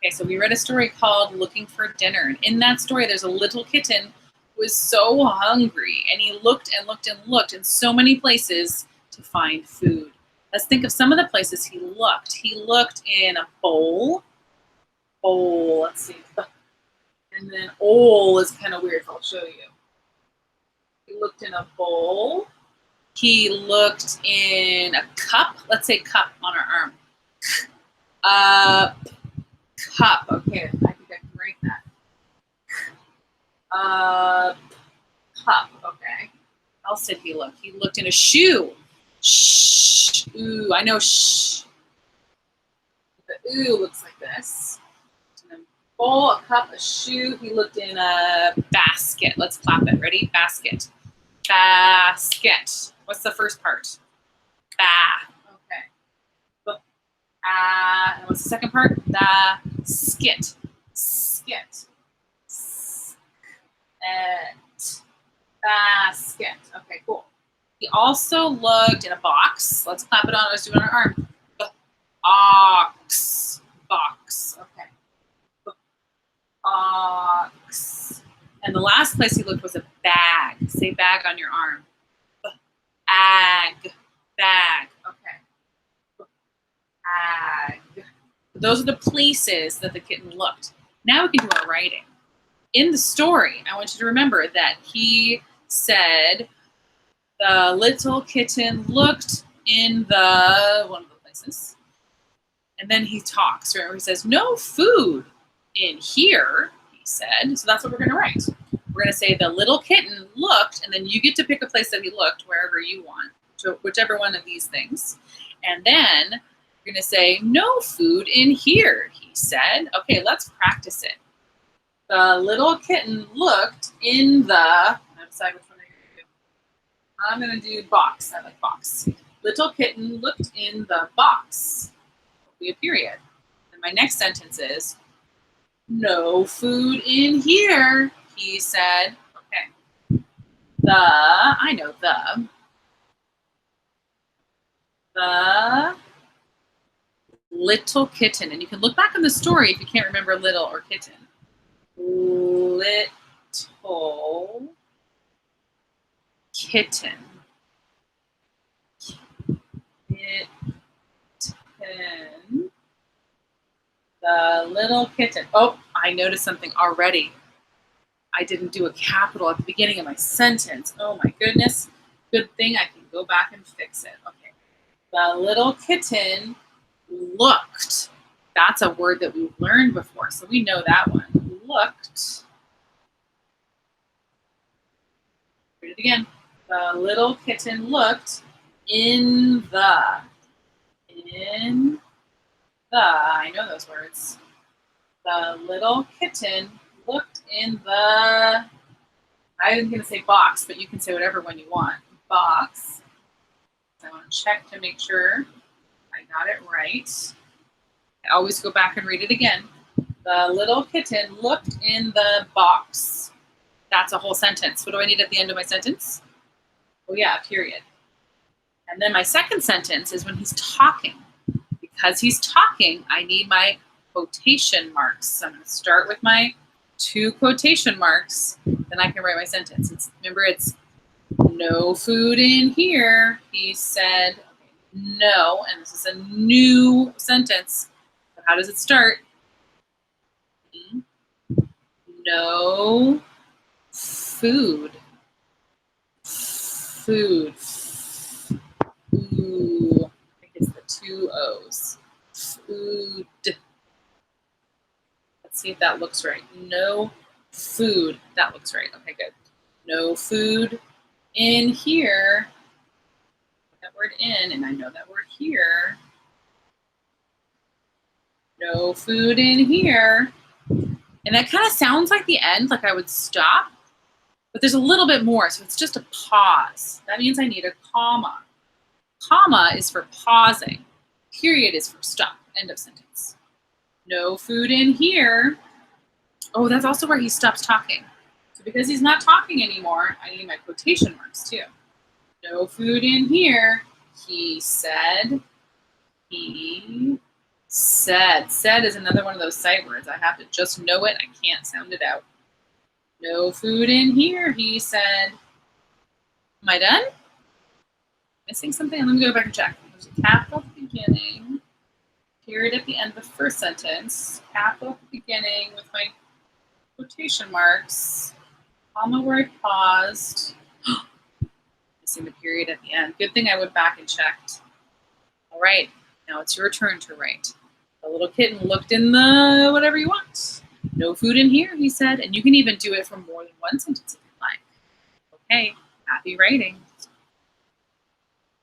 Okay, so we read a story called Looking for Dinner. And in that story, there's a little kitten who was so hungry. And he looked and looked and looked in so many places to find food. Let's think of some of the places he looked. He looked in a bowl. Let's see. And then owl is kind of weird, so I'll show you. He looked in a bowl. He looked in a cup. Let's say cup on our arm. Cup. Okay, I think I can write that. Cup. Okay. How else did he look? He looked in a shoe. Shh. Ooh, I know shh. The ooh looks like this. In a bowl, a cup, a shoe. He looked in a basket. Let's clap it. Ready? Basket. Basket. What's the first part? Ba. Okay. And what's the second part? The skit. Skit. Basket. Okay, cool. He also looked in a box. Let's clap it on. Let's do it on our arm. Ox. Box. Okay. Ox. And the last place he looked was a bag. Say bag on your arm. Ag. Bag. Okay. Ag. Those are the places that the kitten looked. Now we can do our writing. In the story, I want you to remember that he said the little kitten looked in the one of the places, and then he talks. Remember, he says, "No food in here," he said. So that's what we're going to write. We're going to say the little kitten looked, and then you get to pick a place that he looked wherever you want, to whichever one of these things. And then you're going to say, "No food in here," he said. Okay, let's practice it. The little kitten looked in the, I'll decide which one I'm going to do box. I like box. Little kitten looked in the box. It'll be a period. And my next sentence is, "No food in here," he said. Okay. I know the little kitten. And you can look back on the story if you can't remember little or kitten. Little kitten. The little kitten. Oh, I noticed something already. I didn't do a capital at the beginning of my sentence. Oh my goodness. Good thing I can go back and fix it. Okay. The little kitten looked. That's a word that we've learned before, so we know that one. Looked. Read it again. The little kitten looked in the. I know those words. The little kitten looked in the, I'm going to say box, but you can say whatever one you want. Box. I want to check to make sure I got it right. I always go back and read it again. The little kitten looked in the box. That's a whole sentence. What do I need at the end of my sentence? Oh yeah, period. And then my second sentence is when he's talking. Because he's talking, I need my quotation marks. So I'm going to start with my 2 quotation marks. Then I can write my sentence. Remember, it's "No food in here," he said. Okay, no, and this is a new sentence. So how does it start? No food. Food. Ooh, I think it's the 2 O's. Food. Let's see if that looks right. No food. That looks right. Okay, good. No food in here. That word in, and I know that word here. No food in here. And that kind of sounds like the end, like I would stop, but there's a little bit more, so it's just a pause. That means I need a comma. Comma is for pausing. Period is for stop. End of sentence. No food in here. Oh, that's also where he stops talking. So because he's not talking anymore, I need my quotation marks too. No food in here, he said. He Said. Said is another one of those sight words. I have to just know it. I can't sound it out. No food in here, he said. Am I done? Missing something? Let me go back and check. There's a cap at the beginning, period at the end of the first sentence, cap at the beginning with my quotation marks, comma where I paused. Missing the period at the end. Good thing I went back and checked. All right, now it's your turn to write. The little kitten looked in the whatever you want. No food in here, he said, and you can even do it for more than one sentence if you like. Okay, happy writing.